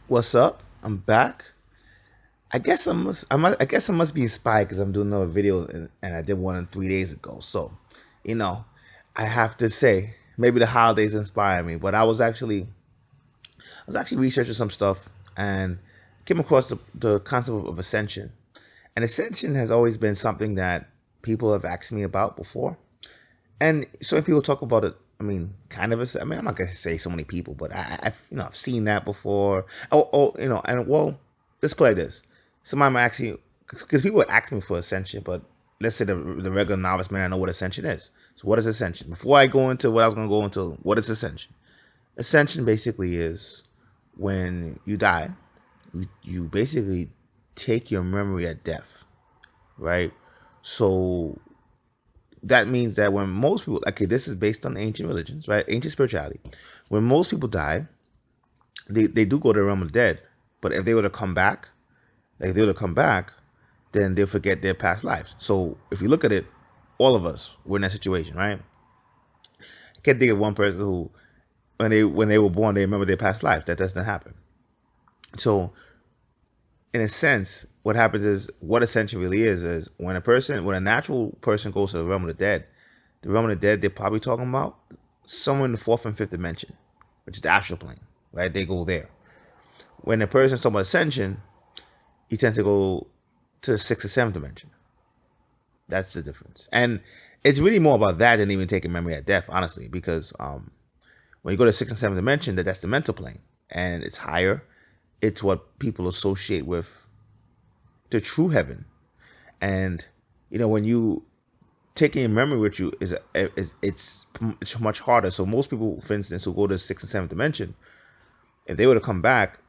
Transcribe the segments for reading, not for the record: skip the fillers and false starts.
What's up? I'm back. I guess I must be inspired because I'm doing another video and I did one 3 days ago. So, you know, I have to say maybe the holidays inspired me. But I was actually researching some stuff and came across the concept of ascension. And ascension has always been something that people have asked me about before. And certain people talk about it. I mean, kind of. I'm not gonna say so many people, but I've seen that before. And well, let's play this. Somebody might ask you, because people ask me for ascension, but let's say the regular novice man, I know what ascension is. So what is ascension? Before I go into what I was gonna go into, what is ascension? Ascension basically is when you die, you basically take your memory at death, right? So that means that when most people, okay, this is based on ancient religions, right? Ancient spirituality. When most people die, they do go to the realm of the dead. But if they were to come back, then they'll forget their past lives. So if you look at it, all of us were in that situation, right? I can't think of one person who, when they were born, they remember their past lives. That doesn't happen. So in a sense, what happens is, what ascension really is when a natural person goes to the realm of the realm of the dead, they're probably talking about somewhere in the fourth and fifth dimension, which is the astral plane, right? They go there. When a person's talking about ascension, you tend to go to the sixth or seventh dimension. That's the difference. And it's really more about that than even taking memory at death, honestly, because when you go to sixth and seventh dimension, that's the mental plane, and it's higher. It's what people associate with the true heaven. And when you taking your memory with you it's much harder. So most people, for instance, who go to sixth and seventh dimension, if they were to come back,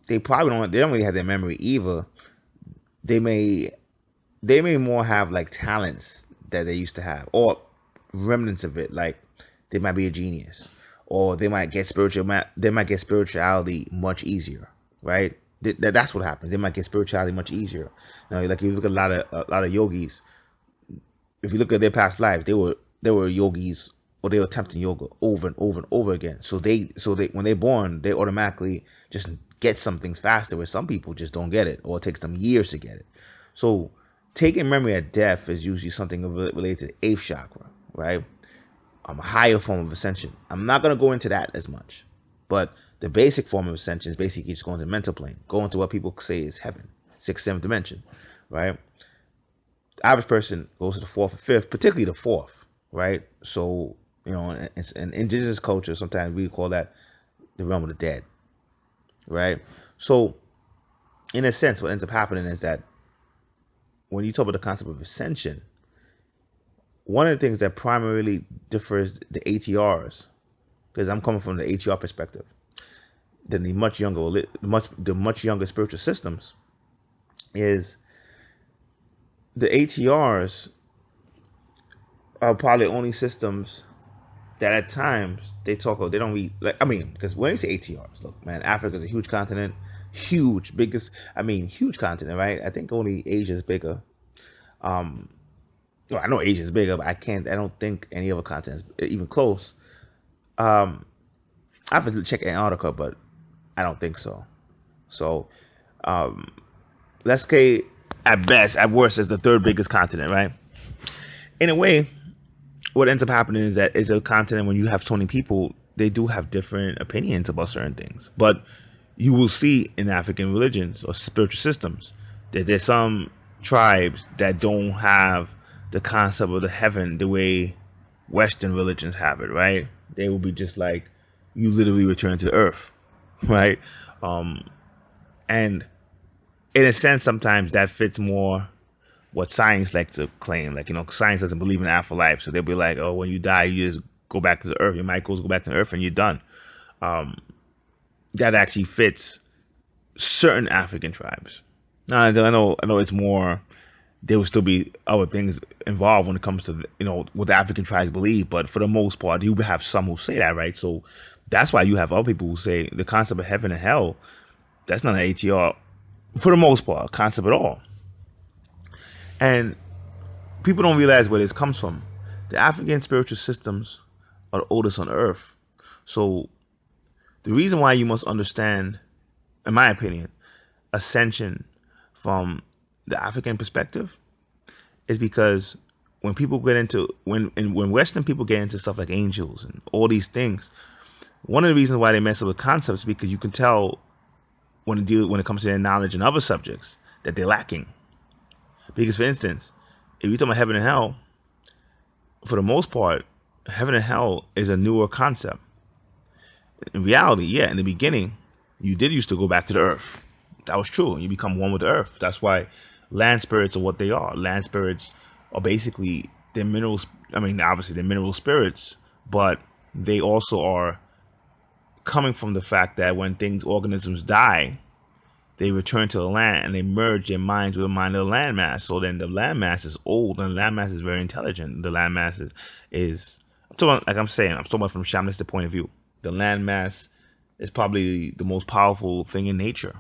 they don't really have their memory either. They may more have like talents that they used to have, or remnants of it. Like they might be a genius, or they might get spirituality much easier, right? That's what happens. They might get spirituality much easier. Like if you look at a lot of yogis, if you look at their past lives, they were yogis, or they were attempting yoga over and over and over again. So they when they're born, they automatically just get some things faster, where some people just don't get it, or it takes them years to get it. So taking memory at death is usually something related to the eighth chakra, right? A higher form of ascension. I'm not going to go into that as much, but the basic form of ascension is basically just going to the mental plane, going to what people say is heaven, sixth, seventh dimension, right? The average person goes to the fourth or fifth, particularly the fourth, right? So, in indigenous culture, sometimes we call that the realm of the dead, right? So, in a sense, what ends up happening is that when you talk about the concept of ascension, one of the things that primarily differs the ATRs, because I'm coming from the ATR perspective, than the much younger spiritual systems, is the ATRs are probably only systems that at times they don't read, because when you say ATRs, look, man, Africa is a huge continent, huge continent, right? I think only Asia is bigger. Well, I know Asia is bigger, but I don't think any other continent is even close. I have to check Antarctica, but I don't think so. So, let's say at worst, is the third biggest continent, right? In a way, what ends up happening is that it's a continent, when you have so many people, they do have different opinions about certain things. But you will see in African religions or spiritual systems that there's some tribes that don't have the concept of the heaven the way Western religions have it, right? They will be just like, you literally return to the earth, right? And in a sense, sometimes that fits more what science likes to claim. Like, science doesn't believe in afterlife, so they'll be like, oh, when you die, you just go back to the earth. Your mind goes go back to the earth, and you're done. That actually fits certain African tribes. Now, I know it's more. There will still be other things involved when it comes to what the African tribes believe, but for the most part, you have some who say that, right? So that's why you have other people who say the concept of heaven and hell, that's not an ATR for the most part concept at all. And people don't realize where this comes from. The African spiritual systems are the oldest on earth. So the reason why you must understand in my opinion, ascension from the African perspective is because when people get into when Western people get into stuff like angels and all these things, one of the reasons why they mess up with concepts is because you can tell when it comes to their knowledge and other subjects that they're lacking. Because, for instance, if you talk about heaven and hell, for the most part, heaven and hell is a newer concept. In reality, yeah, in the beginning, you did used to go back to the earth. That was true. You become one with the earth. That's why land spirits are what they are. Land spirits are basically they're minerals. I mean, obviously they're mineral spirits, but they also are coming from the fact that when organisms die, they return to the land and they merge their minds with the mind of the landmass. So then the landmass is old and the landmass is very intelligent. The landmass is I'm talking about, like I'm saying, I'm talking about from a shamanistic point of view. The landmass is probably the most powerful thing in nature.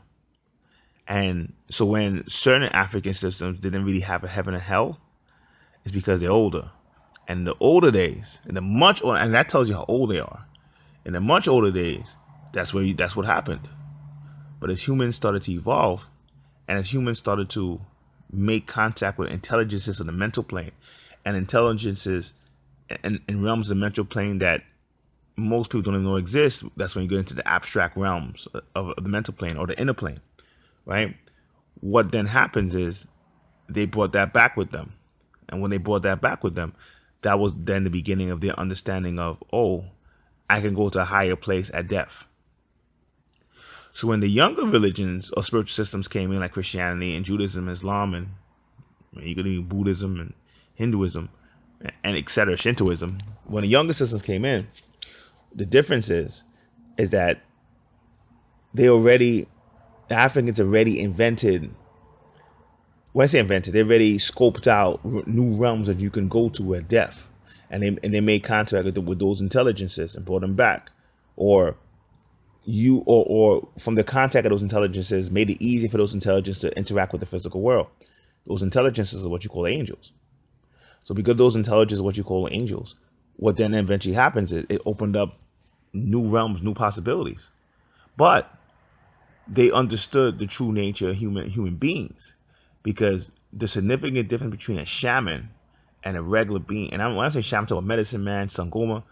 And so when certain African systems didn't really have a heaven and hell, it's because they're older. And in the older days, and that tells you how old they are. In the much older days, that's what happened. But as humans started to evolve, and as humans started to make contact with intelligences on the mental plane, and intelligences in realms of the mental plane that most people don't even know exist, that's when you get into the abstract realms of the mental plane or the inner plane, right? What then happens is they brought that back with them. And when they brought that back with them, that was then the beginning of their understanding of, oh, I can go to a higher place at death. So when the younger religions or spiritual systems came in, like Christianity and Judaism, Islam, and you could even Buddhism and Hinduism, and etc., Shintoism, when the younger systems came in, the difference is that the Africans already invented, when I say invented, they already scoped out new realms that you can go to at death. And they made contact with those intelligences and brought them back. Or from the contact of those intelligences, made it easy for those intelligences to interact with the physical world. Those intelligences are what you call angels. So because those intelligences are what you call angels, what then eventually happens is it opened up new realms, new possibilities. But they understood the true nature of human beings, because the significant difference between a shaman and a regular being, and when I say shaman, I'm talking about medicine man, sangoma,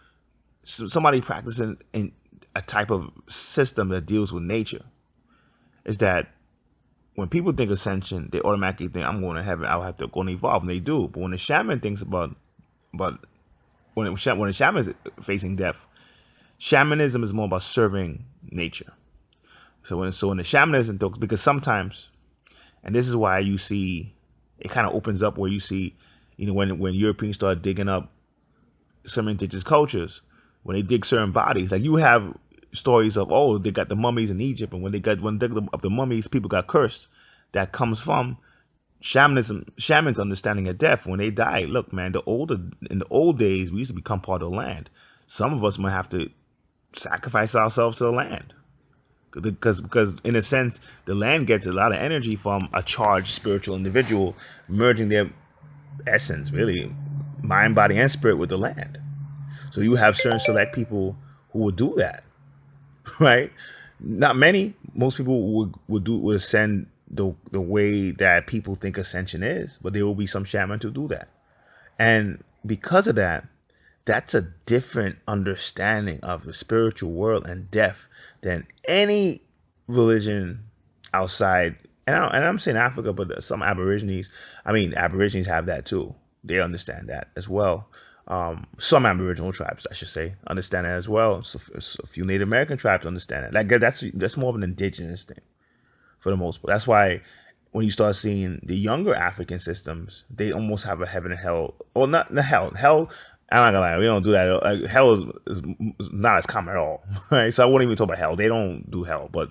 somebody practicing in a type of system that deals with nature, is that when people think ascension, they automatically think, I'm going to heaven, I'll have to go and evolve, and they do. But when the shaman thinks about when a shaman is facing death, shamanism is more about serving nature. So when the shamanism talks, because sometimes, and this is why you see it kind of opens up where you see, when Europeans start digging up some indigenous cultures, when they dig certain bodies, like you have stories of, oh, they got the mummies in Egypt, and when they dug up the mummies, people got cursed. That comes from shamans' understanding of death. When they die, look, man, in the old days, we used to become part of the land. Some of us might have to sacrifice ourselves to the land. Because in a sense, the land gets a lot of energy from a charged spiritual individual merging their essence, really, mind, body, and spirit with the land. So you have certain select people who would do that, right? Not many. Most people would ascend the way that people think ascension is, but there will be some shaman to do that. And because of that, that's a different understanding of the spiritual world and death than any religion outside. And I'm saying Africa, but some Aborigines have that too. They understand that as well. Some Aboriginal tribes, I should say, understand that as well. So a few Native American tribes understand it. Like that's more of an indigenous thing for the most part. That's why when you start seeing the younger African systems, they almost have a heaven and hell, or not the hell. Hell, I'm not gonna lie, we don't do that. Like, hell is not as common at all, right? So I wouldn't even talk about hell. They don't do hell, but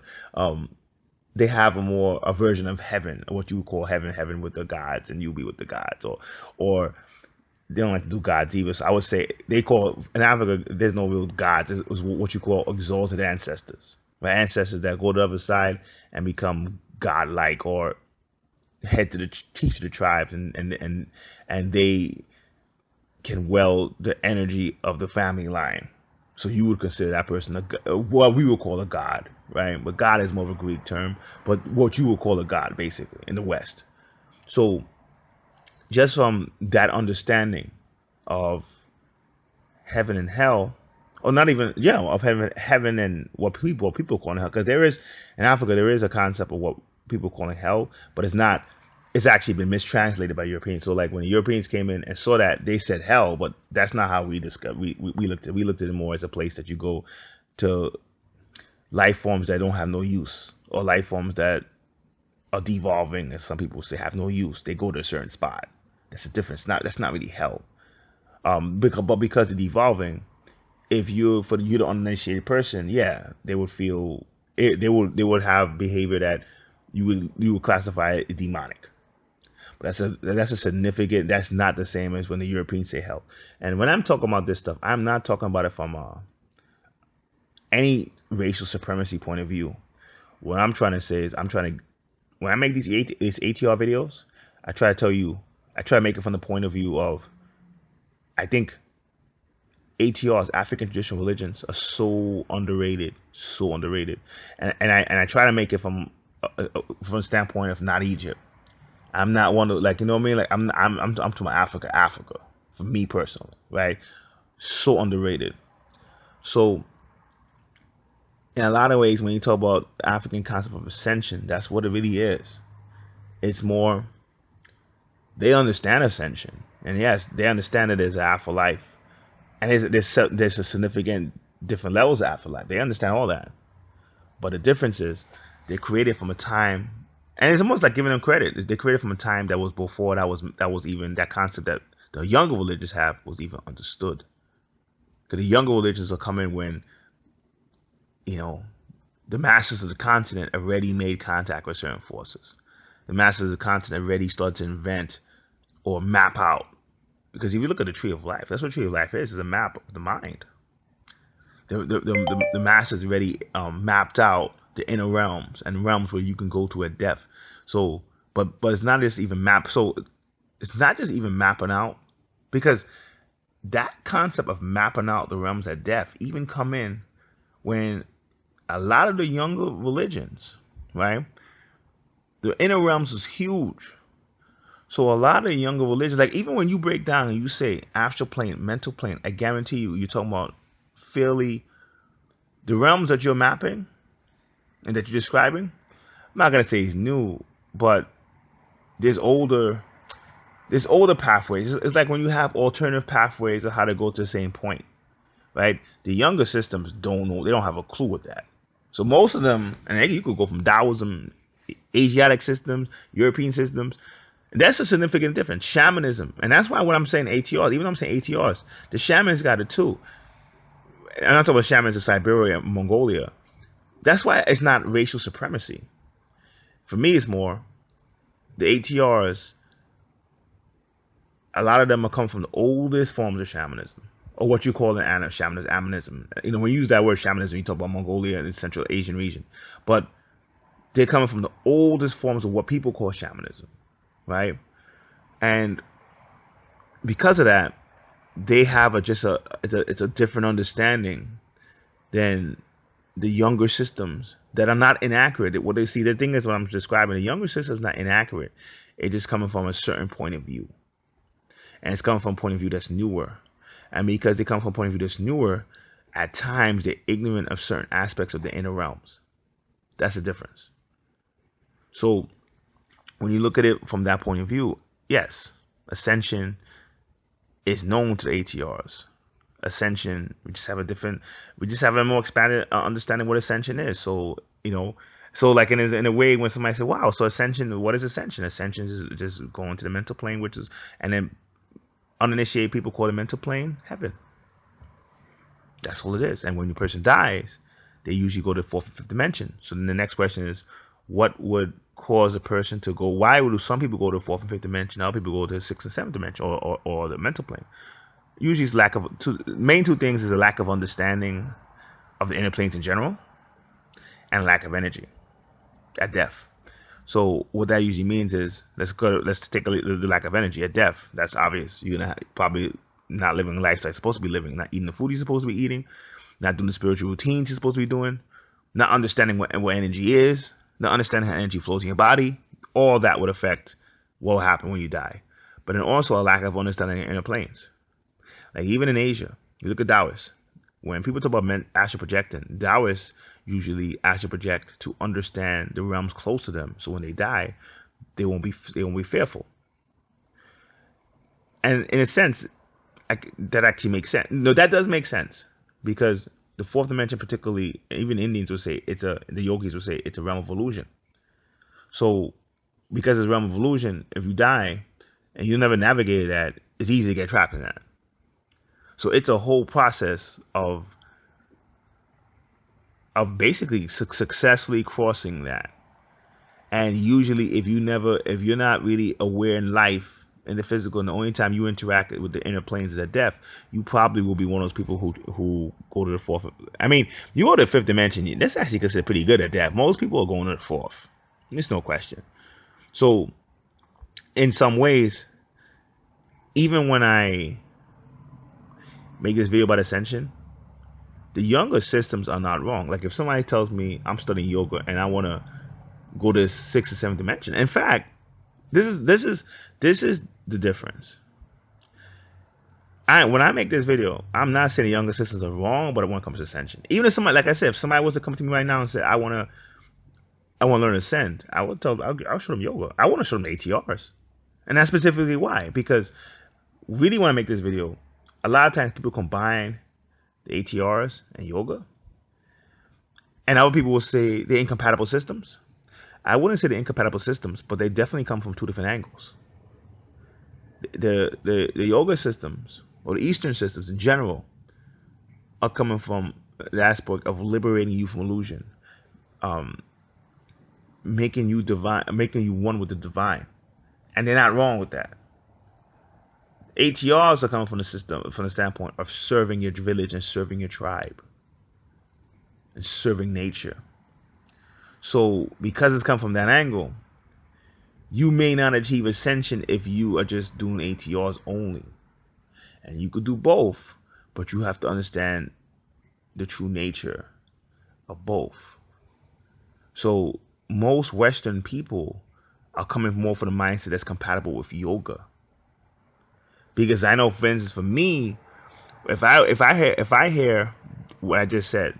they have a version of heaven, what you would call heaven with the gods, and you'll be with the gods, or they don't like to do gods either. So I would say they call, in Africa, there's no real gods. It's what you call exalted ancestors, right? Ancestors that go to the other side and become godlike, or head to teach the tribes, and they can weld the energy of the family line. So you would consider that person what we would call a god, right? But God is more of a Greek term, but what you would call a God, basically, in the West. So just from that understanding of heaven and hell, or not even, of heaven and what people call hell, because there is, in Africa, there is a concept of what people calling hell, but it's actually been mistranslated by Europeans. So like when the Europeans came in and saw that, they said hell, but that's not how we discovered. We looked at it more as a place that you go to life forms that don't have no use, or life forms that are devolving, as some people say, have no use. They go to a certain spot. That's a difference. That's not really hell. Because they're devolving, for you the uninitiated person, they would feel it, they would have behavior that you would classify it as demonic. But that's a significant. That's not the same as when the Europeans say hell. And when I'm talking about this stuff, I'm not talking about it from any racial supremacy point of view. What I'm trying to say is, when I make these ATR videos, I try to make it from the point of view of, I think ATRs, African traditional religions, are so underrated, and I try to make it from a standpoint of not Egypt. I'm not one of, like, you know what I mean? Like I'm talking about Africa, for me personally, right? So underrated. So in a lot of ways, when you talk about the African concept of ascension, that's what it really is. It's more, they understand ascension, and yes, they understand it as an afterlife, and there's a significant different levels of afterlife. They understand all that, but the difference is they created from a time, and it's almost like giving them credit. They created from a time that was before that was even that concept that the younger religions have was even understood. Because the younger religions are coming when, the masters of the continent already made contact with certain forces. The masters of the continent already started to invent or map out. Because if you look at the tree of life, that's what tree of life is a map of the mind. The masters already mapped out the inner realms and realms where you can go to at depth. So, but it's not just even map. So it's not just even mapping out, because that concept of mapping out the realms at depth even come in when a lot of the younger religions, right? The inner realms is huge. So a lot of younger religions, like even when you break down and you say astral plane, mental plane, I guarantee you're talking about the realms that you're mapping and that you're describing. I'm not going to say it's new, but there's older pathways. It's like when you have alternative pathways of how to go to the same point, right? The younger systems don't know. They don't have a clue with that. So most of them, and you could go from Taoism, Asiatic systems, European systems. That's a significant difference. Shamanism. And that's why when I'm saying ATRs, even though I'm saying ATRs, the shamans got it too. And I'm talking about shamans of Siberia and Mongolia. That's why it's not racial supremacy. For me, it's more the ATRs. A lot of them are come from the oldest forms of shamanism, or what you call shamanism. When you use that word shamanism, you talk about Mongolia and the Central Asian region. But they're coming from the oldest forms of what people call shamanism. Right, and because of that, they have it's a different understanding than the younger systems that are not inaccurate. What they see, the thing is, what I'm describing, the younger systems not inaccurate. It's just coming from a certain point of view, and it's coming from a point of view that's newer. And because they come from a point of view that's newer, at times they're ignorant of certain aspects of the inner realms. That's the difference. So when you look at it from that point of view, yes, Ascension is known to the ATRs. Ascension, we just have a more expanded understanding what Ascension is. So, so like in a way, when somebody says, wow, so Ascension, what is Ascension? Ascension is just going to the mental plane, and then uninitiated people call the mental plane heaven. That's all it is. And when the person dies, they usually go to the fourth and fifth dimension. So then the next question is, what would cause a person to go? Why would some people go to the fourth and fifth dimension? Other people go to the sixth and seventh dimension, or the mental plane. Usually, it's main two things is a lack of understanding of the inner planes in general, and lack of energy at death. So what that usually means is, let's take the lack of energy at death. That's obvious. You're gonna probably not living the lifestyle you're supposed to be living, not eating the food you're supposed to be eating, not doing the spiritual routines you're supposed to be doing. not understanding what energy is, not understanding how energy flows in your body, all that would affect what will happen when you die. But then also a lack of understanding the inner planes. Like even in Asia, you look at Taoists. When people talk about astral projecting, Taoists usually astral project to understand the realms close to them. So when they die, they won't be fearful. And in a sense, that actually makes sense. No, that does make sense, because the fourth dimension, particularly, even Indians will say the yogis will say it's a realm of illusion. So because it's a realm of illusion, if you die and you never navigated that, it's easy to get trapped in that. So it's a whole process of basically successfully crossing that. And usually if you're not really aware in life, in the physical, and the only time you interact with the inner planes is at death, you probably will be one of those people who go to the fourth. I mean, you go to the fifth dimension, that's actually considered pretty good at death. Most people are going to the fourth. There's no question. So in some ways, even when I make this video about ascension, the younger systems are not wrong. Like if somebody tells me I'm studying yoga and I want to go to sixth or seventh dimension, in fact, this is the difference. When I make this video, I'm not saying the younger systems are wrong, but when it comes to ascension, even if somebody, like I said, if somebody was to come to me right now and say I want to learn to ascend, I'll show them yoga. I want to show them ATRs, and that's specifically why. Because really, when I make this video, a lot of times people combine the ATRs and yoga, and other people will say they're incompatible systems. I wouldn't say they're incompatible systems, but they definitely come from two different angles. The yoga systems, or the Eastern systems in general, are coming from the aspect of liberating you from illusion, making you divine, making you one with the divine, and they're not wrong with that. ATRs are coming from the standpoint of serving your village and serving your tribe and serving nature. So because it's come from that angle, you may not achieve ascension if you are just doing ATRs only. And you could do both, but you have to understand the true nature of both. So most Western people are coming more for the mindset that's compatible with yoga. Because I know, for instance, for me, if I hear what I just said,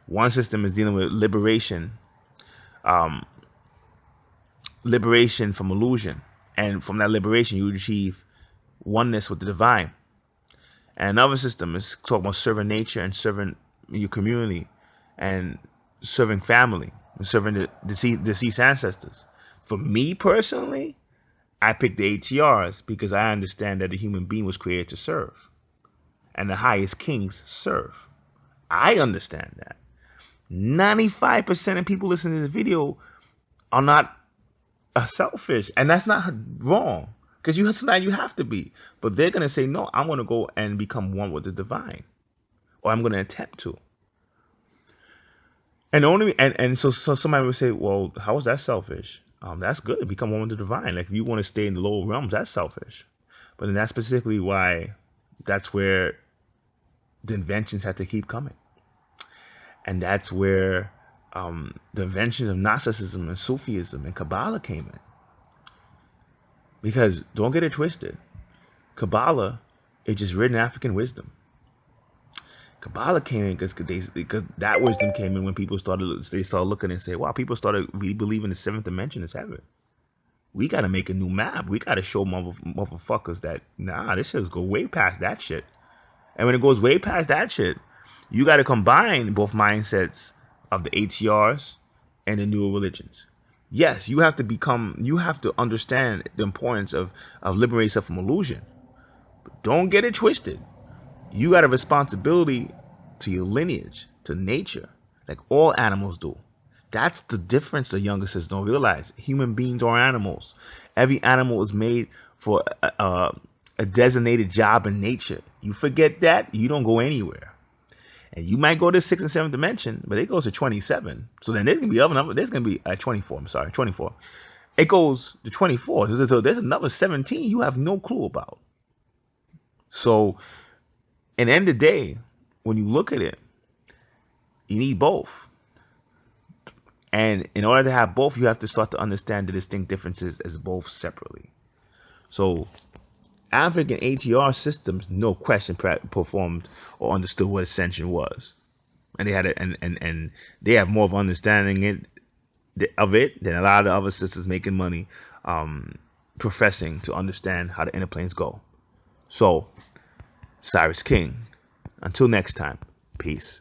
one system is dealing with liberation from illusion, and from that liberation you achieve oneness with the divine. And another system is talking about serving nature and serving your community and serving family and serving the deceased ancestors. For me personally, I picked the ATRs because I understand that the human being was created to serve, and the highest kings serve. I understand that. 95% of people listening to this video are not selfish, and that's not wrong, because you have to be, but they're going to say, no, I'm going to go and become one with the divine, or I'm going to attempt to. And so somebody would say, well, how is that selfish? That's good to become one with the divine. Like if you want to stay in the lower realms, that's selfish. But then that's specifically why that's where the inventions have to keep coming. And that's where the inventions of Gnosticism and Sufism and Kabbalah came in. Because don't get it twisted, Kabbalah is just written African wisdom. Kabbalah came in because that wisdom came in when people started looking and say, wow, people started really believing the seventh dimension is heaven. We got to make a new map. We got to show motherfuckers that, nah, this just go way past that shit. And when it goes way past that shit, you got to combine both mindsets of the ATRs and the newer religions. Yes, you have to understand the importance of liberating yourself from illusion. But don't get it twisted. You got a responsibility to your lineage, to nature, like all animals do. That's the difference the younger sisters don't realize. Human beings are animals. Every animal is made for a designated job in nature. You forget that, you don't go anywhere. And you might go to 6th and 7th dimension, but it goes to 27. So then there's going to be other numbers. There's going to be 24. I'm sorry, 24. It goes to 24. So there's another 17 you have no clue about. So, in the end of the day, when you look at it, you need both. And in order to have both, you have to start to understand the distinct differences as both separately. So African ATR systems, no question, performed or understood what Ascension was, and they had it, and they have more of understanding of it than a lot of the other systems making money, professing to understand how the inner planes go. So, Siris King. Until next time, peace.